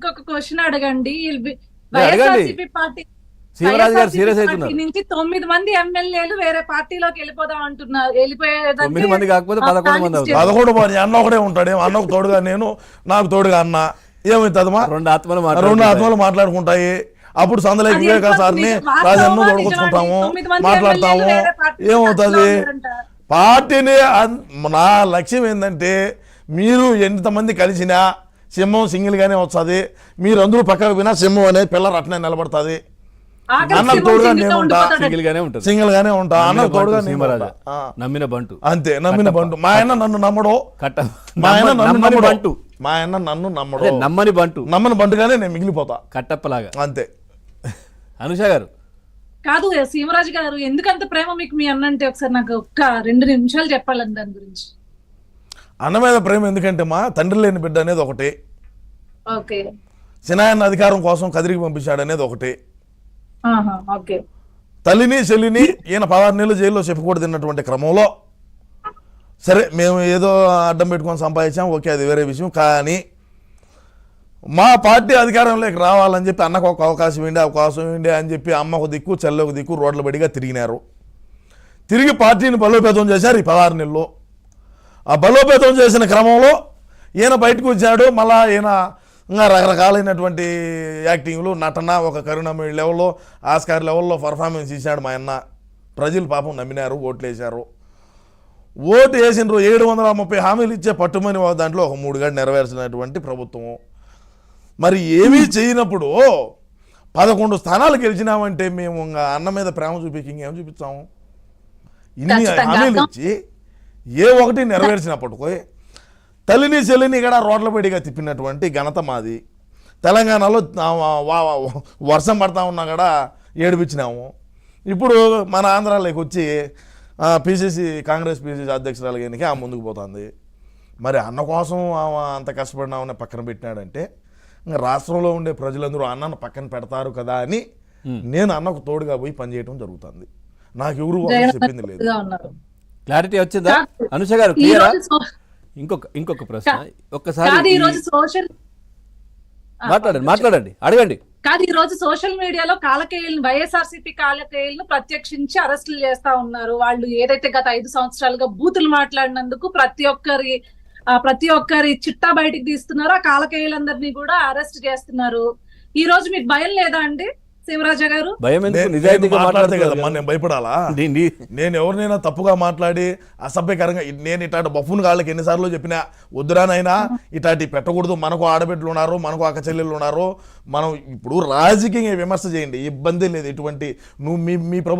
ఇంకొక క్వశ్చన్ అడగండి. అడగండి. వైఎస్ఆర్సీపీ పార్టీ శివరాజు గారు సీరియస్ అవుతున్నారు. నుంచి 9 మంది ఎమ్మెల్యేలు వేరే పార్టీలోకి వెళ్ళిపోదాం అంటున్నారు. 9 మంది కాకపోతే 11 మంది అవుతారు. 11 మంది. అన్న ఒకడే ఉంటాడు. అన్నకు తోడుగా నేను, నాకు తోడుగా అన్న. ఏమవుతుందమ్మా? రెండు ఆత్మలు మాట్లాడుకుంటాయి. అప్పుడు సందలేకి వివేకా సార్ని రాజన్ను తోడుకొచ్చుకుంటాము, మాట్లాడతాము. ఏమవుతుంది? పార్టీని నా లక్ష్యం ఏంటంటే మీరు ఎంతమంది కలిసినా సింహం సింగిల్ గానే వస్తుంది. మీరు అందరూ పక్కకు పోయినా సింహం అనేది పిల్లలు అట్నే నిలబడుతుంది. అన్నకు తోడుగా నేను ఉంటా, సింగిల్ గానే ఉంటా. అన్నకు తోడుగా నమ్మిన బంటు, అంతే. నమ్మిన బంటు. మా ఆయన నన్ను నమ్మడు, మా ఆయన నన్ను నమ్మడు. నమ్మని బంటుగానే నేను మిగిలిపోతా, కట్టప్పలాగా. అంతే. అనుష గారు కాదు, సీమరాజు గారు, ఎందుకంత ప్రేమ మీకు మీ అన్నంటే ఒకసారి నాకు ఒక్క 2 నిమిషాలు చెప్పాలని దాని గురించి. అన్న మీద ప్రేమ ఎందుకంటే మా తండ్రి లేని బిడ్డ అనేది ఒకటి, ఓకే, సినాయన్న అధికారం కోసం కదిరికి పంపించాడు అనేది ఒకటి, ఓకే, తల్లిని చెల్లిని ఈయన 16 నెలలు జైల్లో చెప్పకూడదు తిన్నటువంటి క్రమంలో సరే మేము ఏదో అడ్డం పెట్టుకొని సంపాదించాం, ఓకే, అది వేరే విషయం. కానీ మా పార్టీ అధికారంలోకి రావాలని చెప్పి అన్నకు ఒక అవకాశం ఏంటి అని చెప్పి అమ్మకు దిక్కు చెల్లెకు దిక్కు రోడ్ల బడిగా తిరిగినారు. తిరిగి పార్టీని బలోపేతం చేశారు ఈ 16 నెలల్లో. ఆ బలోపేతం చేసిన క్రమంలో ఈయన బయటకు వచ్చాడు. మళ్ళా ఈయన ఇంకా రకరకాలైనటువంటి యాక్టింగ్లు, నటన, ఒక కరుణామణి లెవెల్లో, ఆస్కార్ లెవెల్లో పర్ఫార్మెన్స్ ఇచ్చాడు మా అన్న. ప్రజలు పాపం నమ్మినారు, ఓట్లు వేశారు. ఓటు వేసినారు. 730 హామీలు ఇచ్చే పట్టుమని దాంట్లో ఒక 3 గంటలు నెరవేర్చినటువంటి ప్రభుత్వం. మరి ఏమీ చేయనప్పుడు 11 స్థానాలు గెలిచినామంటే మేము ఇంకా అన్న మీద ప్రేమ చూపించి ఇంకేం చూపించాము? ఇన్ని హామీలు ఇచ్చి ఏ ఒకటి నెరవేర్చినప్పటికీ తల్లిని చెల్లిని కూడా రోడ్ల బడిగా తిప్పినటువంటి ఘనత మాది. తెలంగాణలో వర్షం పడతా ఉన్నా కూడా ఏడిపించినాము. ఇప్పుడు మన ఆంధ్రాలోకి వచ్చి కాంగ్రెస్ పిసిసి అధ్యక్షురాలు కనుక ఆ ముందుకు పోతుంది. మరి అన్న కోసం అంత కష్టపడినామని పక్కన పెట్టినాడంటే ఇంకా రాష్ట్రంలో ఉండే ప్రజలందరూ అన్నను పక్కన పెడతారు కదా అని నేను అన్నకు తోడుగా పోయి పనిచేయడం జరుగుతుంది. నాకు ఎవరు చెప్పింది లేదు. క్లారిటీ వచ్చిందా అనుష గారు? ఇంకొక ప్రశ్న ఒక్కసారి మాట్లాడండి, అడగండి. కాదు, ఈ రోజు సోషల్ మీడియాలో వైఎస్ఆర్సీపీ కాలకేయులను ప్రత్యక్షించి అరెస్టులు చేస్తా ఉన్నారు. వాళ్ళు ఏదైతే గత 5 సంవత్సరాలుగా బూతులు మాట్లాడినందుకు ప్రతి ఒక్కరి చిట్టా బయటికి తీస్తున్నారు. ఆ కాలకేయులందరినీ కూడా అరెస్ట్ చేస్తున్నారు. ఈ రోజు మీకు భయం లేదా అండి శివరాజ గారు? మాట్లాడితే కదమ్మా నేను భయపడాలా? నేను ఎవరినైనా తప్పుగా మాట్లాడి అసభ్యకరంగా నేను ఇట్లాంటి బఫున్ గాళ్ళకి ఎన్నిసార్లు చెప్పినా వద్దురానైనా ఇట్లాంటి పెట్టకూడదు. మనకు ఆడబిడ్డలు ఉన్నారు, మనకు అక్క చెల్లెళ్ళు ఉన్నారు. మనం ఇప్పుడు రాజకీయంగా విమర్శ చేయండి, ఇబ్బంది లేదు. ఎటువంటి నువ్వు మీ ప్రభుత్వం